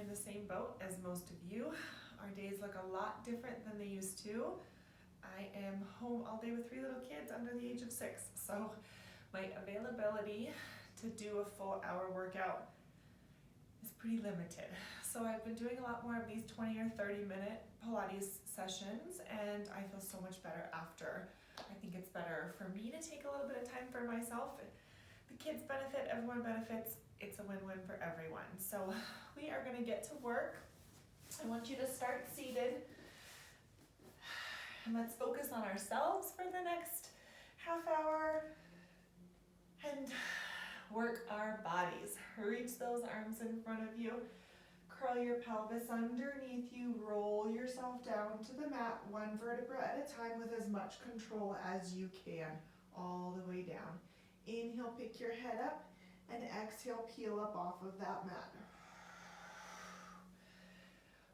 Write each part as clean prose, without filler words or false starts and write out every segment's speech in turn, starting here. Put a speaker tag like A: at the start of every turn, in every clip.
A: in the same boat as most of you. Our days look a lot different than they used to. I am home all day with 3 little kids under the age of 6, so my availability to do a full hour workout is pretty limited. So I've been doing a lot more of these 20 or 30-minute Pilates sessions, and I feel so much better after. I think it's better for me to take a little bit of time for myself. The kids benefit, everyone benefits. It's a win-win for everyone. So we are gonna get to work. I want you to start seated. And let's focus on ourselves for the next half hour and work our bodies. Reach those arms in front of you. Curl your pelvis underneath you. Roll yourself down to the mat, 1 vertebra at a time with as much control as you can, all the way down. Inhale, pick your head up, and exhale, peel up off of that mat.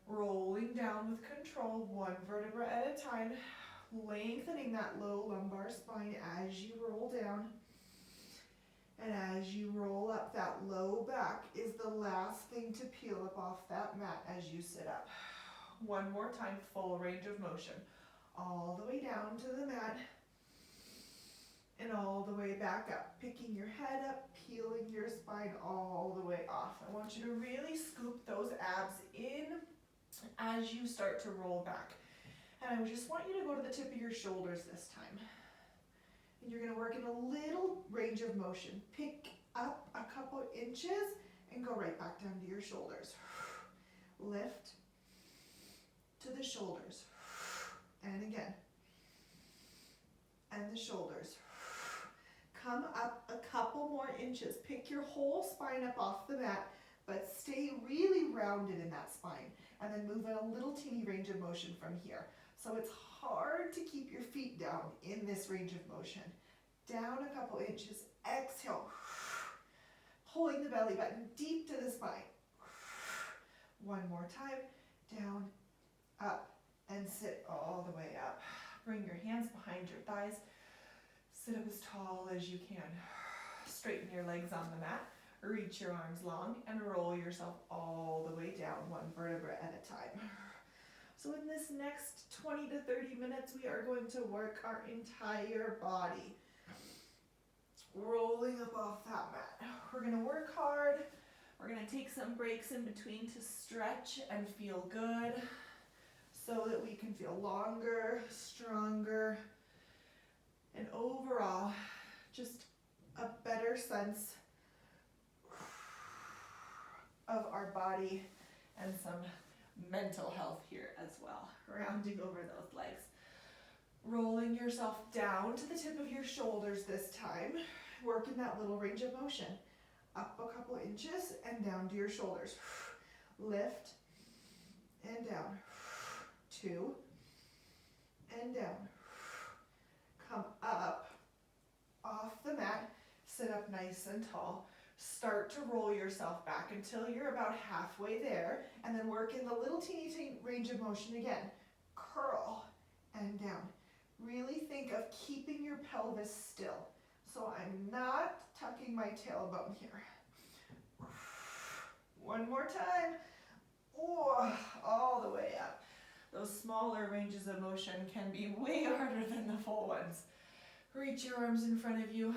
A: Rolling down with control, 1 vertebra at a time, lengthening that low lumbar spine as you roll down. And as you roll up, that low back is the last thing to peel up off that mat as you sit up. 1 more time, full range of motion. All the way down to the mat and all the way back up. Picking your head up, peeling your spine all the way off. I want you to really scoop those abs in as you start to roll back. And I just want you to go to the tip of your shoulders this time. And you're gonna work in a little range of motion. Pick up a couple inches and go right back down to your shoulders. Lift to the shoulders. And again. And the shoulders. Come up a couple more inches. Pick your whole spine up off the mat, but stay really rounded in that spine. And then move in a little teeny range of motion from here. So it's hard to keep your feet down in this range of motion. Down a couple inches, exhale. Pulling the belly button deep to the spine. 1 more time, down, up, and sit all the way up. Bring your hands behind your thighs. Sit up as tall as you can. Straighten your legs on the mat. Reach your arms long and roll yourself all the way down, 1 vertebra at a time. So in this next 20 to 30 minutes, we are going to work our entire body. Rolling up off that mat. We're gonna work hard. We're gonna take some breaks in between to stretch and feel good so that we can feel longer, stronger, and overall, just a better sense of our body and some mental health here as well. Rounding over those legs. Rolling yourself down to the tip of your shoulders this time. Work in that little range of motion. Up a couple inches and down to your shoulders. Lift and down. 2 and down. Come up off the mat. Sit up nice and tall. Start to roll yourself back until you're about halfway there, and then work in the little teeny range of motion again. Curl and down. Really think of keeping your pelvis still. So I'm not tucking my tailbone here. 1 more time. Oh, all the way up. Those smaller ranges of motion can be way harder than the full ones. Reach your arms in front of you.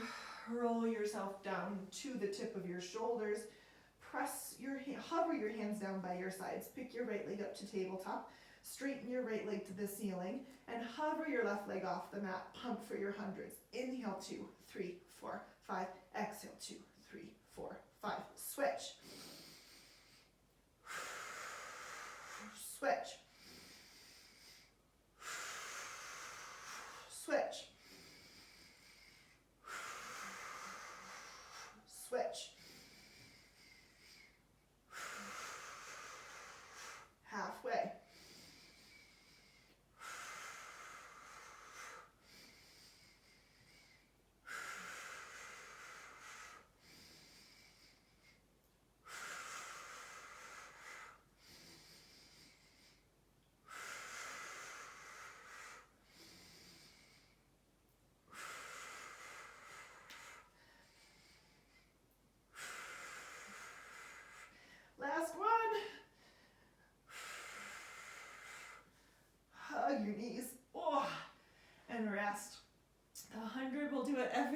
A: Roll yourself down to the tip of your shoulders. Hover your hands down by your sides. Pick your right leg up to tabletop. Straighten your right leg to the ceiling. And hover your left leg off the mat. Pump for your hundreds. Inhale, 2, 3, 4, 5. Exhale, 2, 3, 4, 5. Switch. Switch. Switch. Switch. Halfway.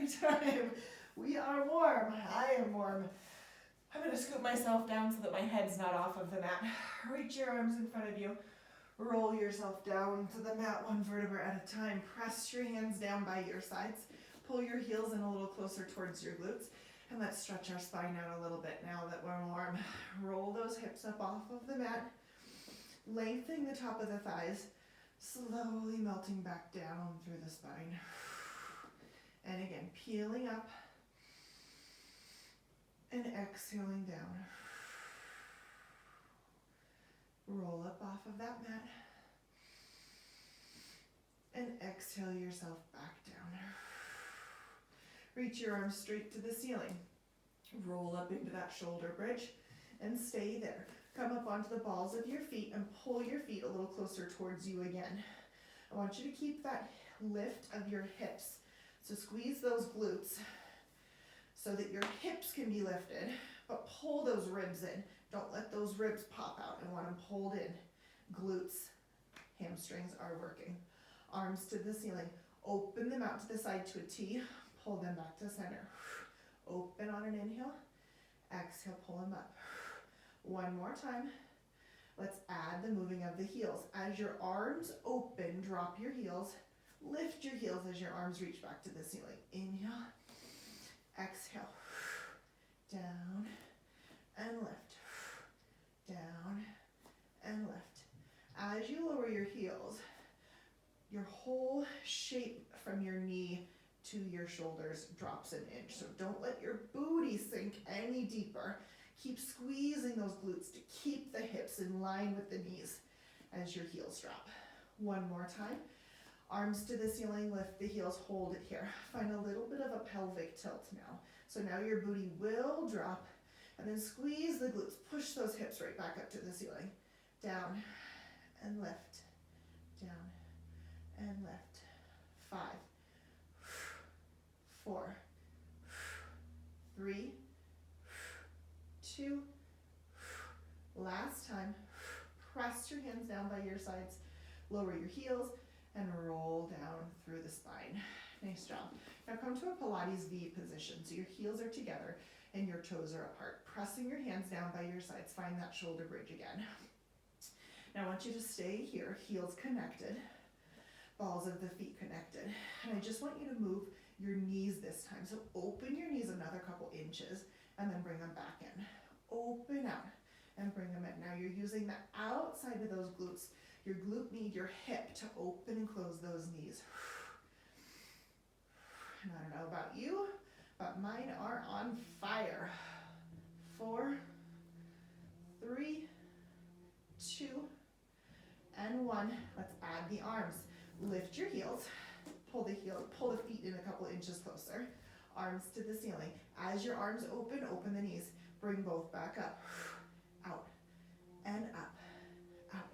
A: every time. We are warm. I am warm. I'm going to scoop myself down so that my head's not off of the mat. Reach your arms in front of you. Roll yourself down to the mat, one vertebra at a time. Press your hands down by your sides. Pull your heels in a little closer towards your glutes. And let's stretch our spine out a little bit now that we're warm. Roll those hips up off of the mat. Lengthening the top of the thighs. Slowly melting back down through the spine. And again, peeling up. And exhaling down. Roll up off of that mat. And exhale yourself back down. Reach your arms straight to the ceiling. Roll up into that shoulder bridge and stay there. Come up onto the balls of your feet and pull your feet a little closer towards you again. I want you to keep that lift of your hips. So squeeze those glutes so that your hips can be lifted, but pull those ribs in. Don't let those ribs pop out. I want them pulled in. Glutes, hamstrings are working. Arms to the ceiling. Open them out to the side to a T. Pull them back to center. Open on an inhale. Exhale, pull them up. One more time. Let's add the moving of the heels. As your arms open, drop your heels. Lift your heels as your arms reach back to the ceiling. Inhale. Exhale. Down and lift. Down and lift. As you lower your heels, your whole shape from your knee to your shoulders drops an inch. So don't let your booty sink any deeper. Keep squeezing those glutes to keep the hips in line with the knees as your heels drop. One more time. Arms to the ceiling, lift the heels, hold it here. Find a little bit of a pelvic tilt now. So now your booty will drop, and then squeeze the glutes. Push those hips right back up to the ceiling. Down and lift. Down and lift. 5, 4, 3, 2, last time. Press your hands down by your sides. Lower your heels and roll down through the spine. Nice job. Now come to a Pilates V position. So your heels are together and your toes are apart. Pressing your hands down by your sides. Find that shoulder bridge again. Now I want you to stay here, heels connected, balls of the feet connected. And I just want you to move your knees this time. So open your knees another couple inches and then bring them back in. Open out and bring them in. Now you're using the outside of those glutes. Your glute med, your hip, to open and close those knees. And I don't know about you, but mine are on fire. 4, 3, 2, and 1. Let's add the arms. Lift your heels. Pull the feet in a couple inches closer. Arms to the ceiling. As your arms open, open the knees. Bring both back up. Out and up. Out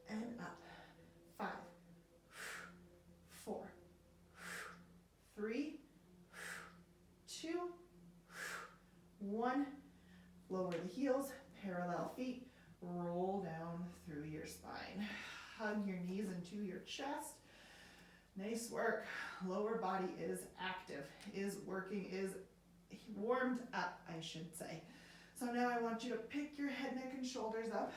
A: and up. 5, 4, 3, 2, 1. Lower the heels, parallel feet. Roll down through your spine. Hug your knees into your chest. Nice work. Lower body is active, is working, is warmed up, I should say. So now I want you to pick your head, neck, and shoulders up.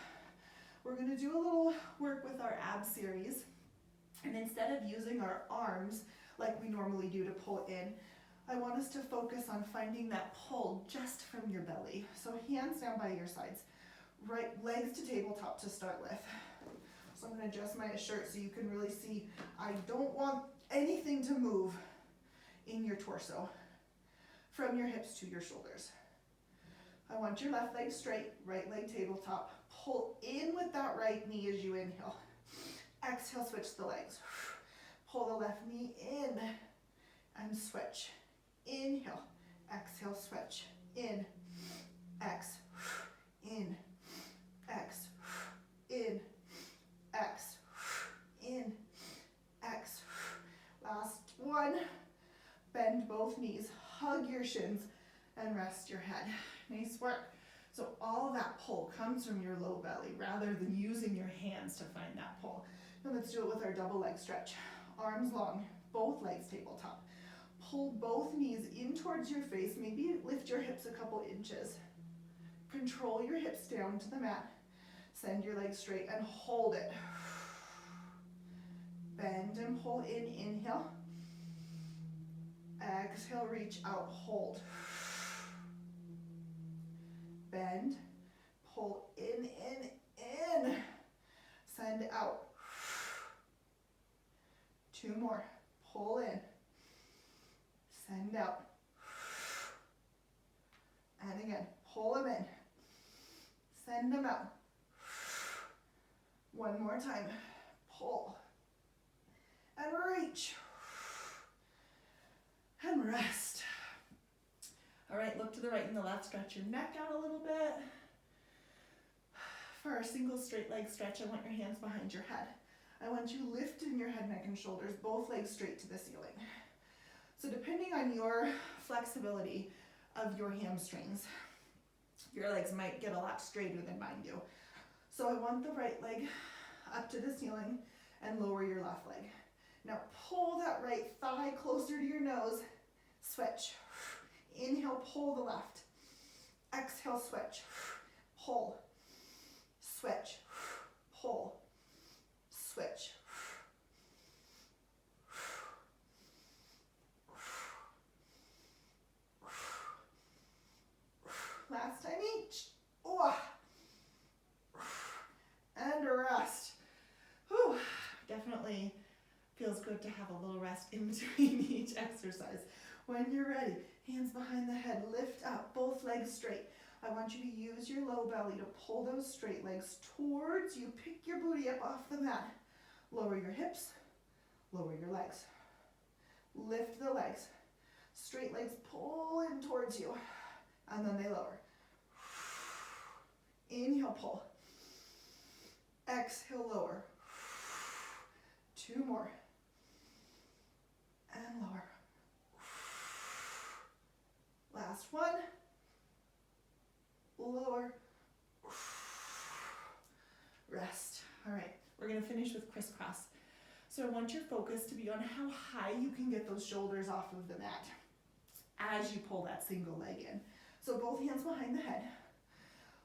A: We're going to do a little work with our ab series. And instead of using our arms like we normally do to pull in, I want us to focus on finding that pull just from your belly. So hands down by your sides. Right legs to tabletop to start with. So I'm going to adjust my shirt so you can really see. I don't want anything to move in your torso from your hips to your shoulders. I want your left leg straight, right leg tabletop. Pull in with that right knee as you inhale. Exhale, switch the legs. Pull the left knee in and switch. Inhale, exhale, switch. In, X, in, X, in, X, in, X. Last one. Bend both knees, hug your shins, and rest your head. Nice work. So all that pull comes from your low belly rather than using your hands to find that pull. Now let's do it with our double leg stretch. Arms long, both legs tabletop. Pull both knees in towards your face. Maybe lift your hips a couple inches. Control your hips down to the mat. Send your legs straight and hold it. Bend and pull in, inhale. Exhale, reach out, hold. Bend, pull in, send out. 2 more, pull in, send out. And again, pull them in, send them out. 1 more time, pull, and reach, and rest. All right, look to the right and the left, stretch your neck out a little bit. For our single straight leg stretch, I want your hands behind your head. I want you lifting your head, neck, and shoulders, both legs straight to the ceiling. So depending on your flexibility of your hamstrings, your legs might get a lot straighter than mine do. So I want the right leg up to the ceiling and lower your left leg. Now pull that right thigh closer to your nose, switch. Inhale, pull the left. Exhale, switch. Pull, switch, pull, switch. Last time each. Oh. And rest. Whew. Definitely feels good to have a little rest in between each exercise. When you're ready, hands behind the head, lift up, both legs straight. I want you to use your low belly to pull those straight legs towards you. Pick your booty up off the mat. Lower your hips, lower your legs. Lift the legs. Straight legs pull in towards you, and then they lower. Inhale, pull. Exhale, lower. 2 more. And lower. Last one. Lower. Rest. All right, we're gonna finish with crisscross. So I want your focus to be on how high you can get those shoulders off of the mat as you pull that single leg in. So both hands behind the head.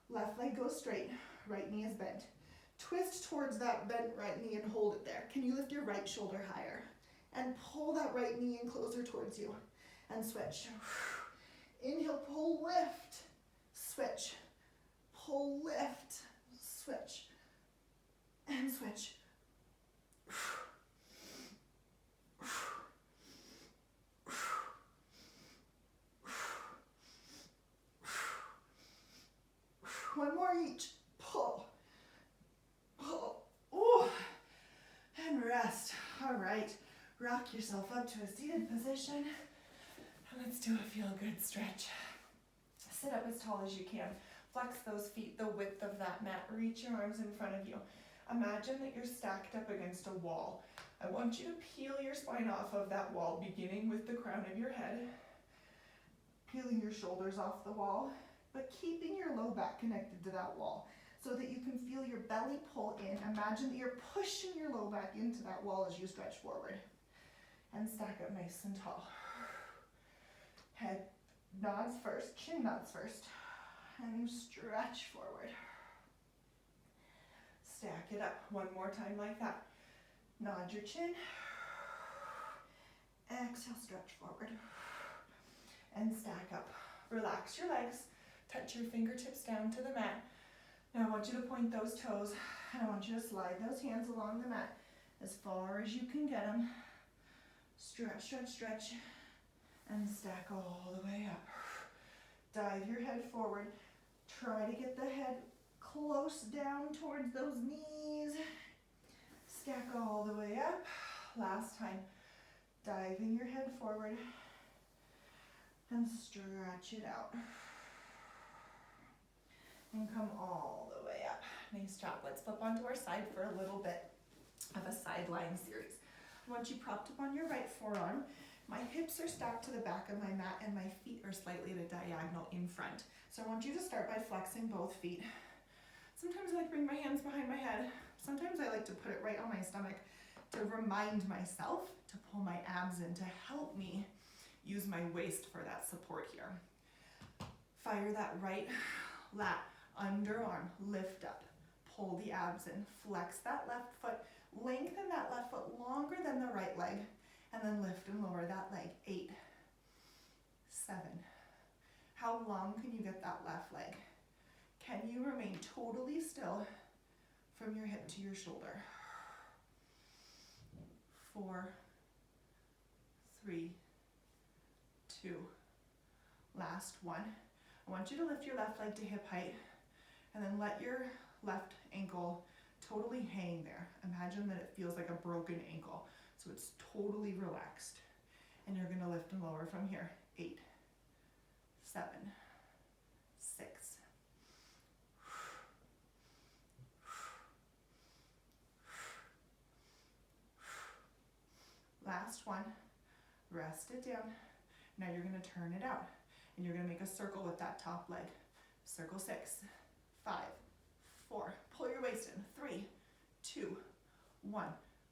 A: Left leg goes straight, right knee is bent. Twist towards that bent right knee and hold it there. Can you lift your right shoulder higher? And pull that right knee in closer towards you. And switch. Inhale, pull, lift, switch. Pull, lift, switch. And switch. One more each. Pull. Pull. Ooh. And rest. All right. Rock yourself up to a seated position. And let's do a feel-good stretch. Sit up as tall as you can. Flex those feet the width of that mat. Reach your arms in front of you. Imagine that you're stacked up against a wall. I want you to peel your spine off of that wall, beginning with the crown of your head. Peeling your shoulders off the wall, but keeping your low back connected to that wall so that you can feel your belly pull in. Imagine that you're pushing your low back into that wall as you stretch forward. And stack up nice and tall. Head nods first, chin nods first. And stretch forward. Stack it up. One more time like that. Nod your chin. Exhale, stretch forward. And stack up. Relax your legs. Touch your fingertips down to the mat. Now I want you to point those toes, and I want you to slide those hands along the mat as far as you can get them. Stretch, stretch, stretch, and stack all the way up. Dive your head forward. Try to get the head close down towards those knees. Stack all the way up. Last time. Diving your head forward and stretch it out. And come all the way up. Nice job. Let's flip onto our side for a little bit of a side lying series. I want you propped up on your right forearm. My hips are stacked to the back of my mat and my feet are slightly at a diagonal in front. So I want you to start by flexing both feet. Sometimes I like to bring my hands behind my head. Sometimes I like to put it right on my stomach to remind myself to pull my abs in to help me use my waist for that support here. Fire that right lat, underarm, lift up, pull the abs in, flex that left foot, lengthen that left foot longer than the right leg, and then lift and lower that leg. 8, 7. How long can you get that left leg? Can you remain totally still from your hip to your shoulder? 4, 3, 2. Last one. I want you to lift your left leg to hip height and then let your left ankle totally hang there. Imagine that it feels like a broken ankle. So it's totally relaxed. And you're gonna lift and lower from here. 8, 7, 6. Last one. Rest it down. Now you're gonna turn it out. And you're gonna make a circle with that top leg. Circle 6, 5, 4. Pull your waist in. 3, 2, 1.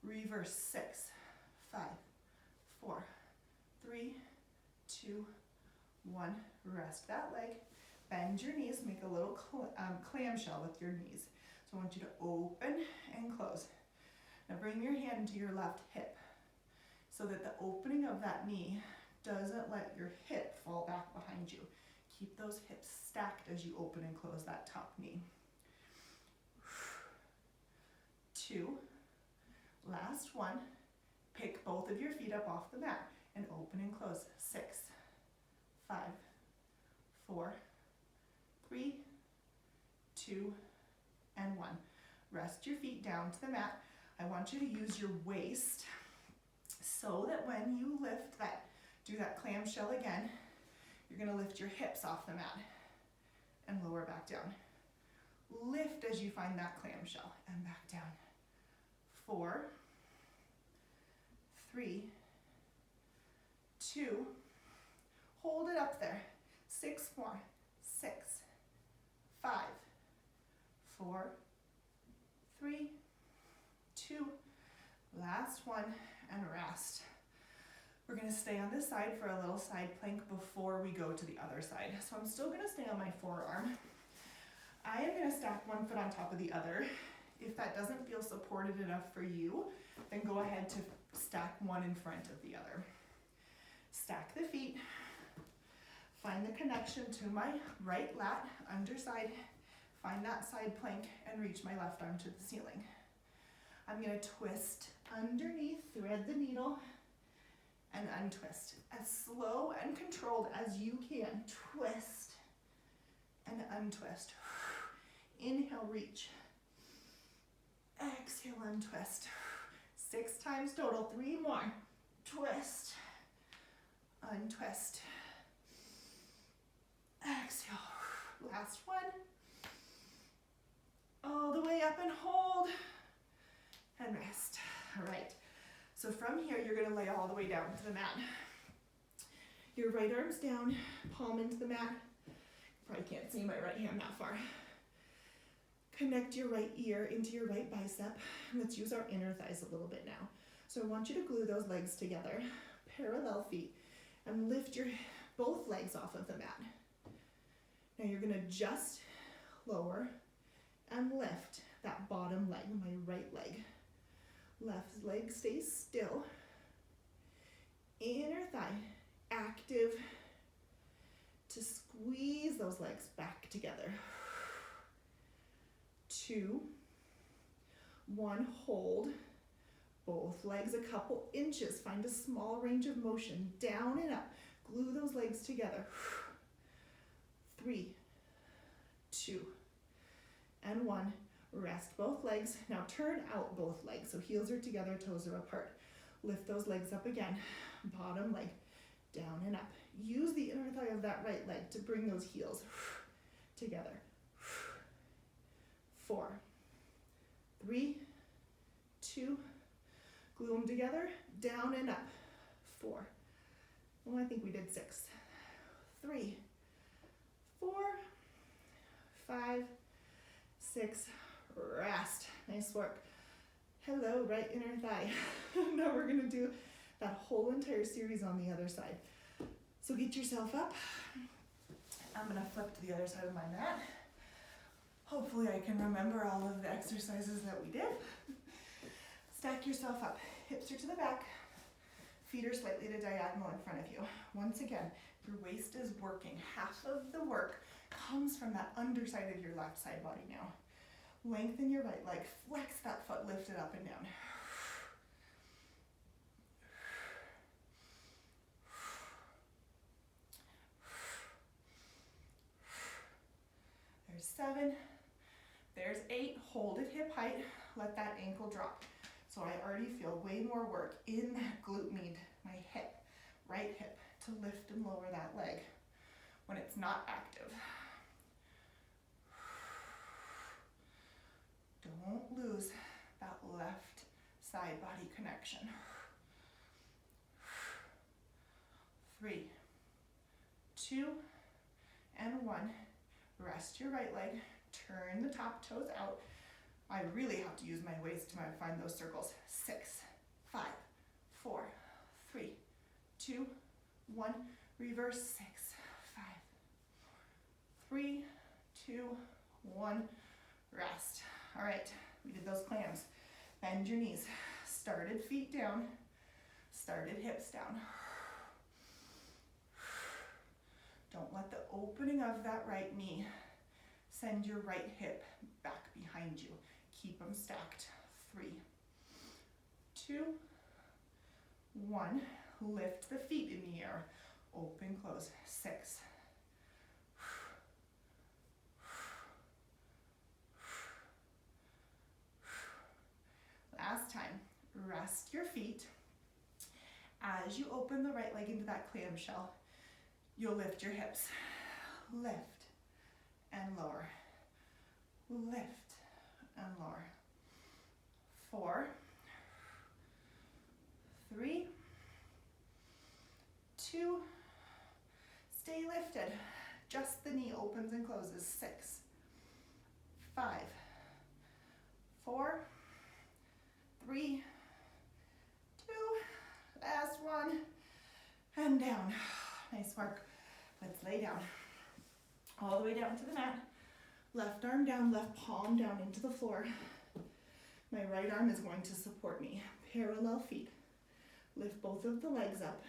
A: Reverse 6, 5, 4, 3, 2, 1. Rest that leg. Bend your knees. Make a little clamshell with your knees. So I want you to open and close. Now bring your hand to your left hip so that the opening of that knee doesn't let your hip fall back behind you. Keep those hips stacked as you open and close that top knee. 2. Last one. Pick both of your feet up off the mat and open and close. 6, 5, 4, 3, 2, and 1. Rest your feet down to the mat. I want you to use your waist so that when you lift that, do that clamshell again, you're gonna lift your hips off the mat and lower back down. Lift as you find that clamshell and back down. 4, 3, 2, hold it up there. 6 more. 6, 5, 4, 3, 2, last one, and rest. We're gonna stay on this side for a little side plank before we go to the other side. So I'm still gonna stay on my forearm. I am gonna stack one foot on top of the other. If that doesn't feel supported enough for you, then go ahead to stack one in front of the other. Stack the feet. Find the connection to my right lat, underside. Find that side plank and reach my left arm to the ceiling. I'm gonna twist underneath, thread the needle, and untwist. As slow and controlled as you can. Twist and untwist. Inhale, reach. Exhale, untwist. 6 times total, 3 more. Twist, untwist. Exhale, last one. All the way up and hold, and rest. All right, so from here, you're gonna lay all the way down to the mat. Your right arm's down, palm into the mat. Probably can't see my right hand that far. Connect your right ear into your right bicep. Let's use our inner thighs a little bit now. So I want you to glue those legs together, parallel feet, and lift your both legs off of the mat. Now you're gonna just lower and lift that bottom leg, my right leg. Left leg stays still. Inner thigh active to squeeze those legs back together. 2, 1, hold. Both legs a couple inches. Find a small range of motion. Down and up. Glue those legs together. 3, 2, and 1. Rest both legs. Now turn out both legs. So heels are together, toes are apart. Lift those legs up again. Bottom leg down and up. Use the inner thigh of that right leg to bring those heels together. 4, 3, 2, glue them together, down and up. 4, well, I think we did 6. 3, 4, 5, 6, rest. Nice work. Hello, right inner thigh. Now we're gonna do that whole entire series on the other side. So get yourself up. I'm gonna flip to the other side of my mat. Hopefully I can remember all of the exercises that we did. Stack yourself up, hips are to the back, feet are slightly to diagonal in front of you. Once again, your waist is working. Half of the work comes from that underside of your left side body now. Lengthen your right leg, flex that foot, lift it up and down. There's 7, there's 8, hold it hip height, let that ankle drop. So I already feel way more work in that glute med, my hip, right hip, to lift and lower that leg when it's not active. Don't lose that left side body connection. 3, 2, and 1. Rest your right leg, turn the top toes out. I really have to use my waist to find those circles. 6, 5, 4, 3, 2, 1. Reverse 6, 5, 3, 2, 1. Rest. All right, we did those clams. Bend your knees. Started feet down, started hips down. Don't let the opening of that right knee send your right hip back behind you. Keep them stacked. 3, 2, 1. Lift the feet in the air. Open, close. 6. Last time. Rest your feet. As you open the right leg into that clamshell, you'll lift your hips. Lift and lower. Lift and lower. 4, 3, 2, stay lifted. Just the knee opens and closes. 6, 5, 4, 3, 2, last one, and down. Nice work. Let's lay down. All the way down to the mat. Left arm down, left palm down into the floor. My right arm is going to support me. Parallel feet. Lift both of the legs up.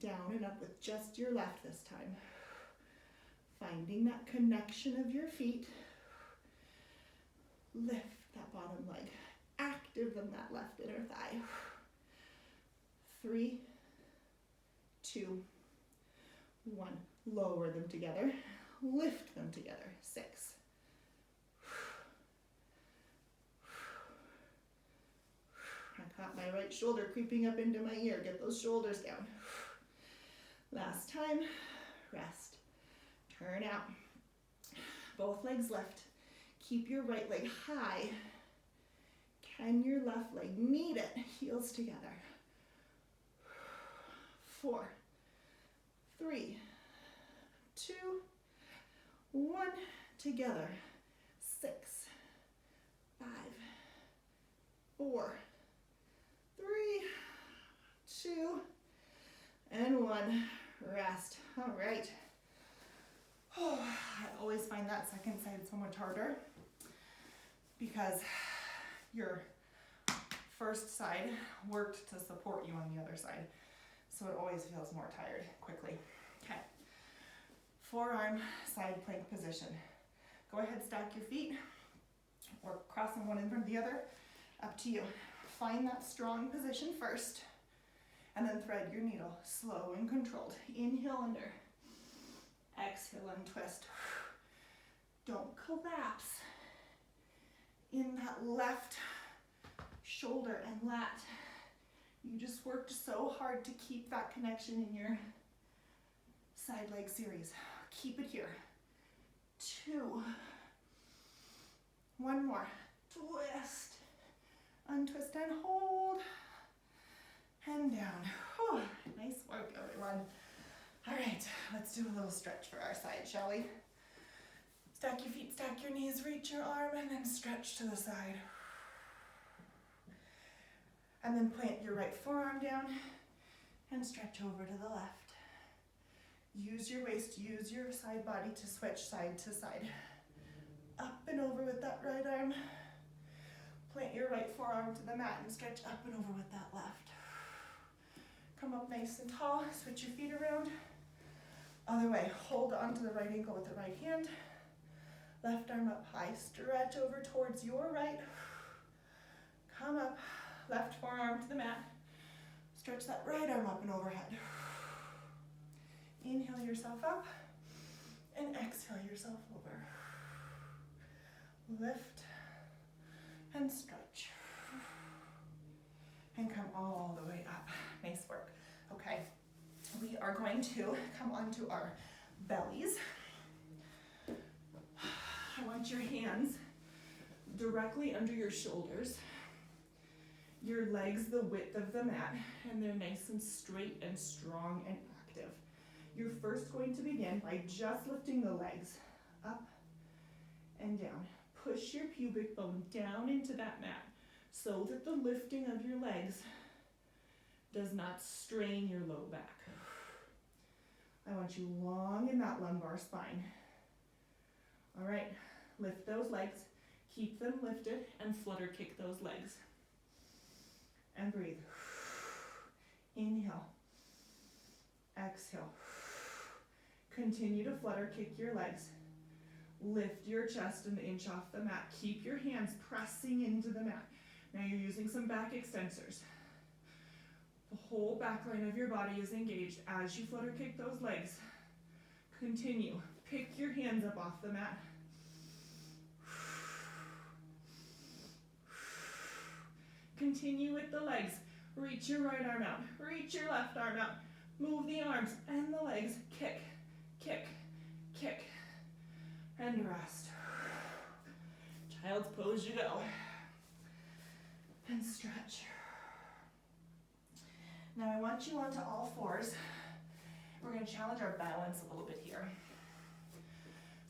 A: Down and up with just your left this time. Finding that connection of your feet. Lift that bottom leg. Active in that left inner thigh. 3, 2, 1. Lower them together. Lift them together. 6. I caught my right shoulder creeping up into my ear. Get those shoulders down. Last time. Rest. Turn out. Both legs lift. Keep your right leg high. Can your left leg meet it? Heels together. 4, 3, 2, 1. Together. 6, 5, 4, 3, 2, and 1. Rest. All right. Oh, I always find that second side so much harder because your first side worked to support you on the other side. So it always feels more tired quickly. Okay. Forearm side plank position. Go ahead, stack your feet or crossing one in front of the other. Up to you. Find that strong position first and then thread your needle. Slow and controlled. Inhale under. Exhale and twist. Don't collapse in that left shoulder and lat. You just worked so hard to keep that connection in your side leg series. Keep it here. 2. 1 more. Twist. Untwist and hold. And down. Whew. Nice work, everyone. All right, let's do a little stretch for our side, shall we? Stack your feet, stack your knees, reach your arm, and then stretch to the side. And then plant your right forearm down and stretch over to the left. Use your waist, use your side body to switch side to side. Up and over with that right arm. Plant your right forearm to the mat and stretch up and over with that left. Come up nice and tall, switch your feet around. Other way, hold onto the right ankle with the right hand. Left arm up high, stretch over towards your right. Come up, left forearm to the mat. Stretch that right arm up and overhead. Inhale yourself up and exhale yourself over. Lift and stretch. And come all the way up. Nice work. Okay, we are going to come onto our bellies. I want your hands directly under your shoulders. Your legs the width of the mat, and they're nice and straight and strong and active. You're first going to begin by just lifting the legs up and down. Push your pubic bone down into that mat so that the lifting of your legs does not strain your low back. I want you long in that lumbar spine. All right, lift those legs, keep them lifted, and flutter kick those legs. And breathe. Inhale. Exhale. Continue to flutter kick your legs. Lift your chest an inch off the mat. Keep your hands pressing into the mat. Now you're using some back extensors. The whole back line of your body is engaged as you flutter kick those legs. Continue. Pick your hands up off the mat. Continue with the legs. Reach your right arm out. Reach your left arm out. Move the arms and the legs. Kick, kick, kick. And rest. Child's pose you go. And stretch. Now I want you onto all fours. We're going to challenge our balance a little bit here.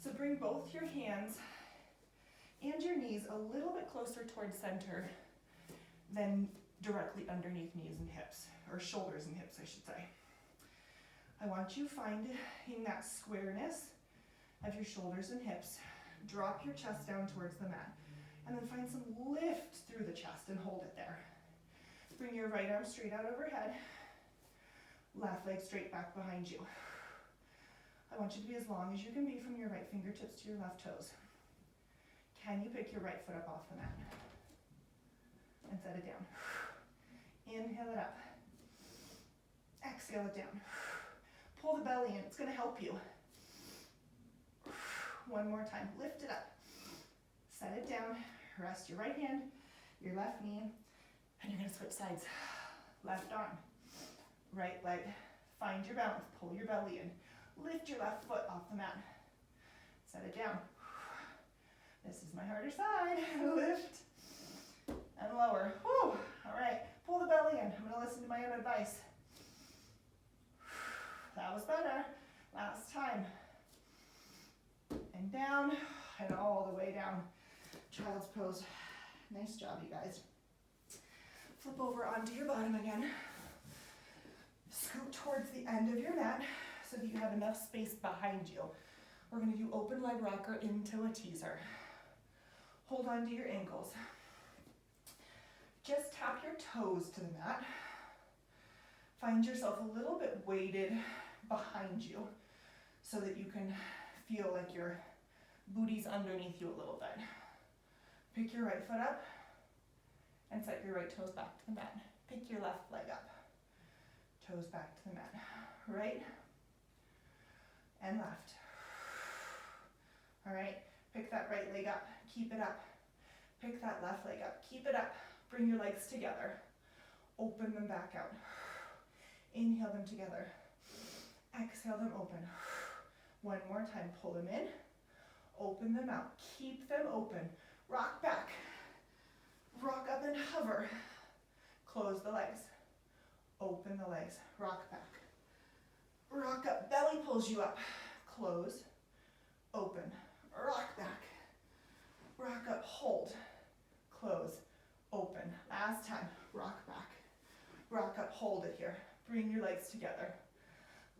A: So bring both your hands and your knees a little bit closer towards center than directly underneath knees and hips, or shoulders and hips, I should say. I want you finding that squareness of your shoulders and hips. Drop your chest down towards the mat, and then find some lift through the chest and hold it there. Bring your right arm straight out overhead, left leg straight back behind you. I want you to be as long as you can be from your right fingertips to your left toes. Can you pick your right foot up off the mat? And set it down. Inhale it up. Exhale it down. Pull the belly in, it's going to help you. One more time, lift it up. Set it down, rest your right hand, your left knee, and you're going to switch sides. Left arm, right leg. Find your balance, pull your belly in. Lift your left foot off the mat. Set it down. This is my harder side. Lift and lower. Whew. All right, pull the belly in. I'm going to listen to my own advice. That was better. Last time. And down, and all the way down. Child's pose. Nice job, you guys. Flip over onto your bottom again. Scoot towards the end of your mat so that you have enough space behind you. We're going to do open leg rocker into a teaser. Hold on to your ankles. Just tap your toes to the mat. Find yourself a little bit weighted behind you so that you can feel like your booty's underneath you a little bit. Pick your right foot up and set your right toes back to the mat. Pick your left leg up. Toes back to the mat. Right and left. All right, pick that right leg up. Keep it up. Pick that left leg up. Keep it up. Bring your legs together. Open them back out. Inhale them together. Exhale them open. One more time. Pull them in. Open them out. Keep them open. Rock back. Rock up and hover. Close the legs. Open the legs. Rock back. Rock up. Belly pulls you up. Close. Open. Rock back. Rock up. Hold. Close. Open. Last time. Rock back. Rock up. Hold it here. Bring your legs together.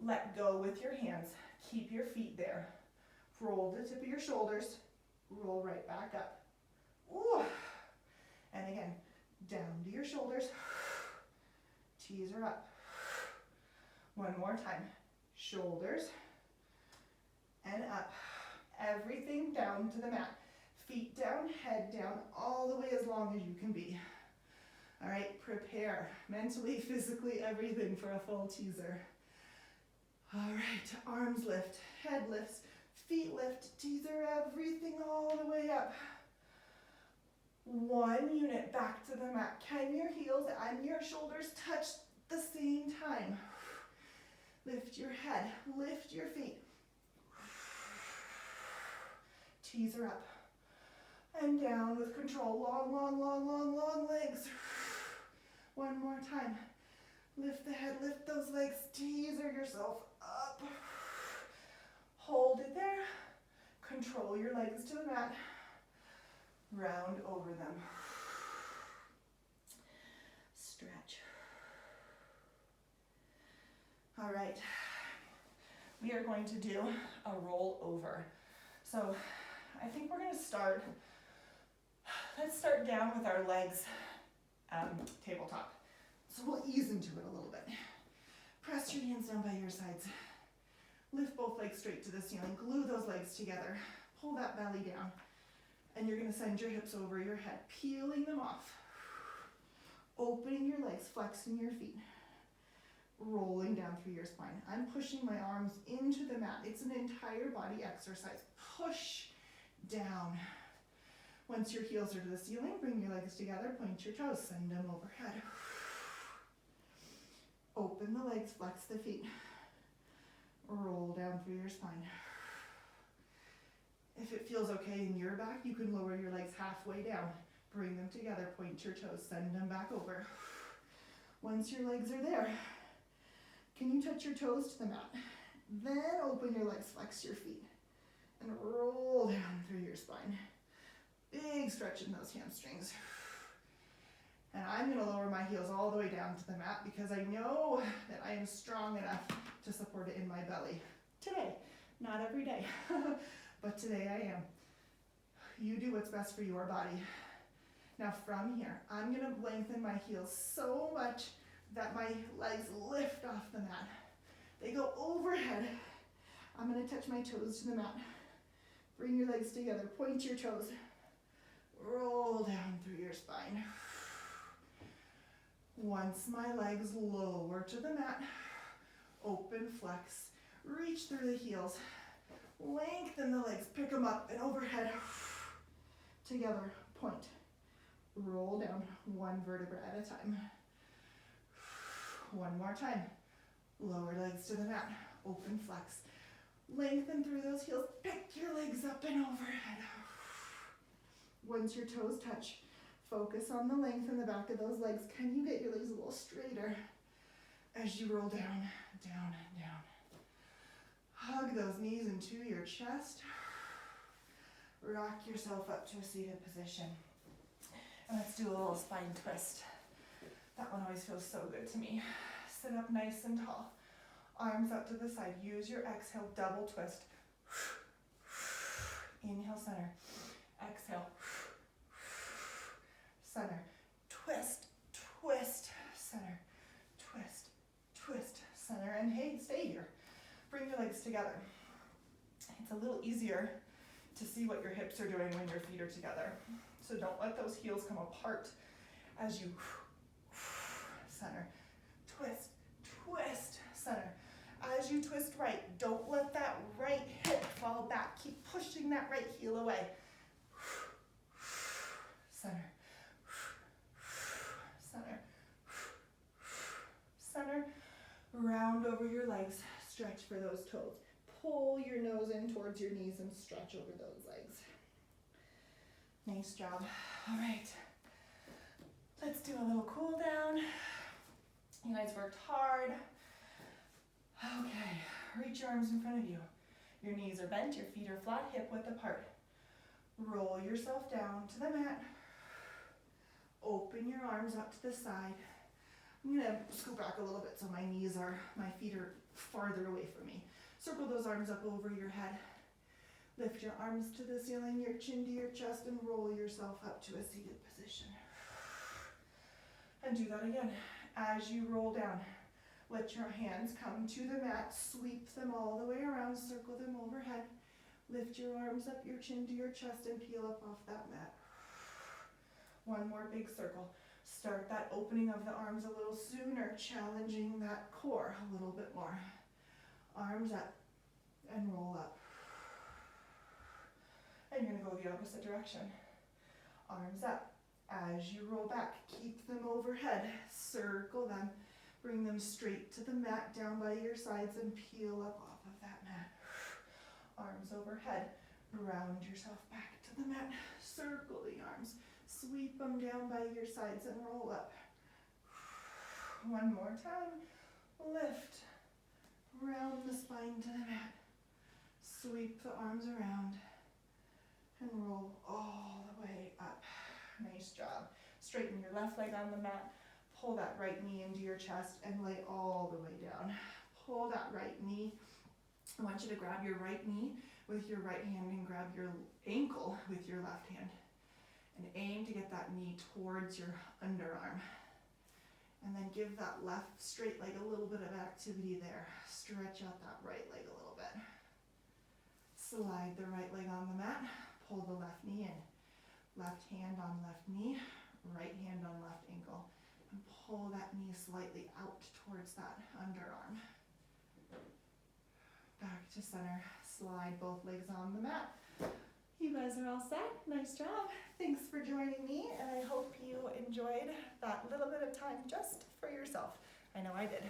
A: Let go with your hands. Keep your feet there. Roll the tip of your shoulders. Roll right back up. Ooh. And again, down to your shoulders. Teaser up. One more time. Shoulders and up. Everything down to the mat. Feet down, head down, all the way as long as you can be. All right, prepare mentally, physically, everything for a full teaser. All right, arms lift, head lifts, feet lift, teaser everything all the way up. 1 unit back to the mat. Can your heels and your shoulders touch at the same time? Lift your head, lift your feet. Teaser up and down with control. Long, long, long, long, long legs. One more time. Lift the head, lift those legs, teaser yourself up. Hold it there. Control your legs to the mat. Round over them. Stretch. All right. We are going to do a roll over. So I think we're going to start, let's start down with our legs, tabletop. So we'll ease into it a little bit. Press your hands down by your sides. Lift both legs straight to the ceiling. Glue those legs together. Pull that belly down. And you're going to send your hips over your head, peeling them off. Opening your legs, flexing your feet. Rolling down through your spine. I'm pushing my arms into the mat. It's an entire body exercise. Push down. Once your heels are to the ceiling, bring your legs together, point your toes, send them overhead. Open the legs, flex the feet. Roll down through your spine. If it feels okay in your back, you can lower your legs halfway down. Bring them together, point your toes, send them back over. Once your legs are there, can you touch your toes to the mat? Then open your legs, flex your feet, and roll down through your spine. Big stretch in those hamstrings. And I'm going to lower my heels all the way down to the mat because I know that I am strong enough to support it in my belly. Today, not every day, but today I am. You do what's best for your body. Now from here, I'm going to lengthen my heels so much that my legs lift off the mat. They go overhead. I'm going to touch my toes to the mat. Bring your legs together, point your toes. Roll down through your spine. Once my legs lower to the mat, open, flex, reach through the heels, lengthen the legs, pick them up and overhead. Together, point. Roll down 1 vertebra at a time. One more time. Lower legs to the mat, open, flex. Lengthen through those heels, pick your legs up and overhead. Once your toes touch, focus on the length in the back of those legs. Can you get your legs a little straighter as you roll down, down, down? Hug those knees into your chest. Rock yourself up to a seated position. And let's do a little spine twist. That one always feels so good to me. Sit up nice and tall. Arms up to the side. Use your exhale, double twist. Inhale, center. Exhale. Center. Twist, twist, center. Twist, twist, center. And hey, stay here. Bring your legs together. It's a little easier to see what your hips are doing when your feet are together. So don't let those heels come apart as you center. Twist, twist, center. As you twist right, don't let that right hip fall back. Keep pushing that right heel away. Center. Center. Center. Round over your legs. Stretch for those toes. Pull your nose in towards your knees and stretch over those legs. Nice job. All right. Let's do a little cool down. You guys worked hard. Okay, reach your arms in front of you. Your knees are bent, your feet are flat, hip width apart. Roll yourself down to the mat. Open your arms up to the side. I'm gonna scoot back a little bit so my feet are farther away from me. Circle those arms up over your head. Lift your arms to the ceiling, your chin to your chest, and roll yourself up to a seated position. And do that again. As you roll down, let your hands come to the mat, sweep them all the way around, circle them overhead. Lift your arms up, your chin to your chest, and peel up off that mat. One more big circle. Start that opening of the arms a little sooner, challenging that core a little bit more. Arms up and roll up. And you're gonna go the opposite direction. Arms up. As you roll back, keep them overhead, circle them, bring them straight to the mat down by your sides and peel up off of that mat. Arms overhead, round yourself back to the mat, circle the arms, sweep them down by your sides and roll up. One more time, lift, round the spine to the mat, sweep the arms around and roll all the way up. Nice job. Straighten your left leg on the mat, pull that right knee into your chest and lay all the way down. Pull that right knee. I want you to grab your right knee with your right hand and grab your ankle with your left hand. And aim to get that knee towards your underarm. And then give that left straight leg a little bit of activity there. Stretch out that right leg a little bit. Slide the right leg on the mat, pull the left knee in. Left hand on left knee, right hand on left ankle. And pull that knee slightly out towards that underarm. Back to center, slide both legs on the mat. You guys are all set, nice job. Thanks for joining me, and I hope you enjoyed that little bit of time just for yourself. I know I did.